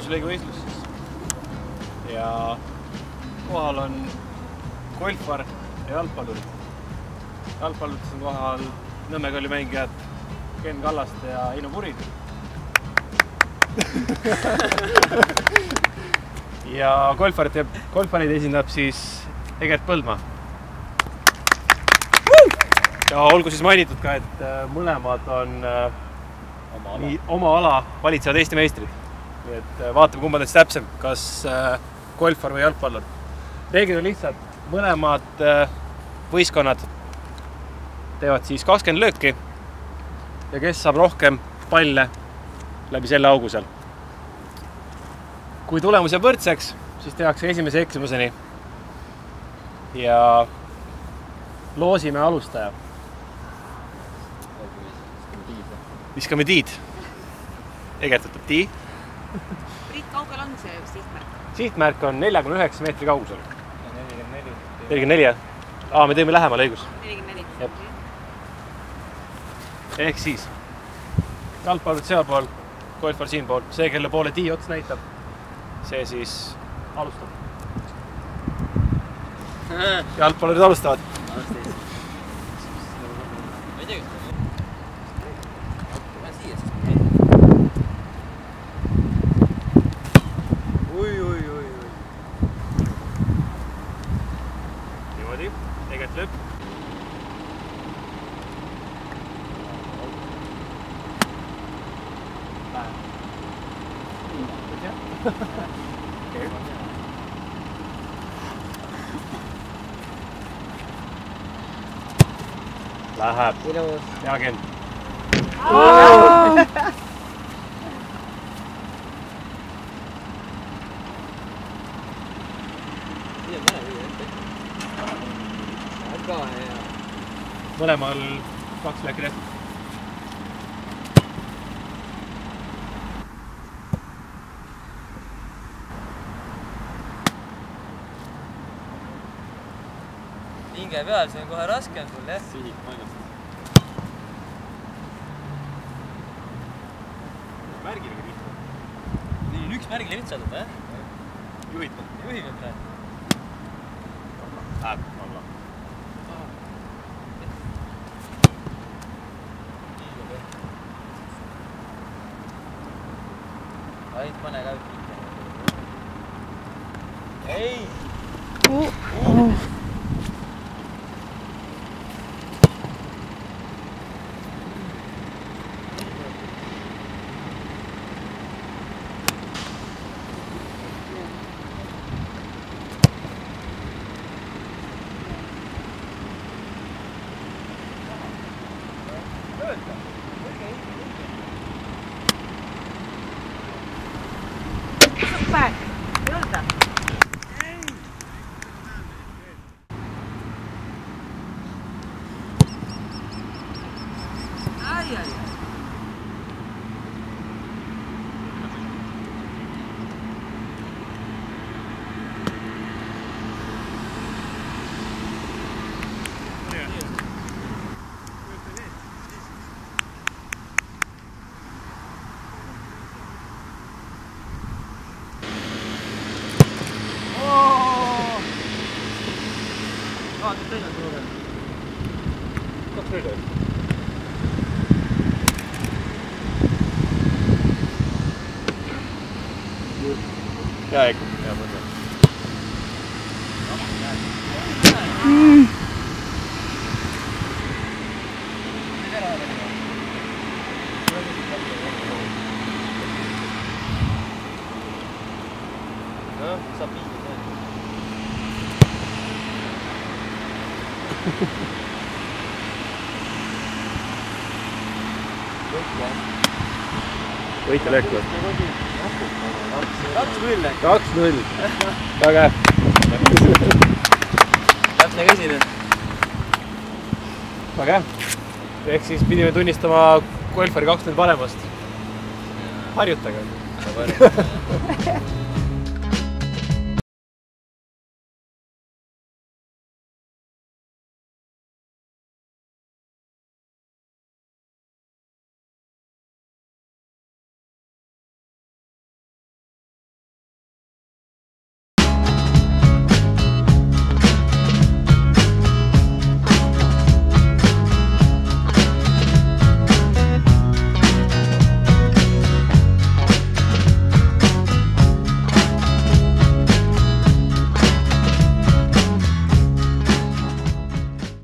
võistlusvõitlus siis. Ja kohal on golfar ja jalgpallurid. Jalgpallurites on kohal Nõmme Kalju mängijad Ken Kallaste ja Eino Purid. Ja golfareid esindab siis Egert Põldmaa. Ja olgu siis mainitud ka, et mõlemad on oma ala valitsevad Eesti meistrid. Nii et vaatame, kumba neist täpsem, kas golfar või jalgpallur. Reeglid on lihtsalt, mõlemad võistkonnad teevad siis 20 lööki ja kes saab rohkem palle läbi selle augu seal. Kui tulemus jääb võrdseks, siis tehakse esimese eksimuseni ja loosime alustaja. Viskame tiid. Egert võtab tii. Priit, kaugel on see sihtmärk? Sihtmärk on 49 meetri kaugusel. 44? Me teeme lähemal, õigus. 44. Ehk siis jalgpallud sealpool, golfar siinpool. See, kelle poole tii ots näitab, see siis alustab. Jalgpallurid alustavad. Niimoodi, Egert lööb. Läheb. Hea Ken. Mõlemal 2 lööki tehtud. Hinge peal, see on kohe raske on sul, jah? Sihik mainast. Märgilega lihtne. Nii on üks märgile lihtsalt, jah? Juhib. Juhib on praegu. Läheb alla. Ainult pane läbi. Ei! Super! Jõuda! Ai. Nüüd teine suure. 2 lööki. Hea Eik. Hea mõte. Saab viidi. Võite löök või? 2-0. 2-0. Väga hea. Täpne käsi nüüd. Väga hea. Ehk siis pidime tunnistama golfari 2-0 paremast. Harjutage.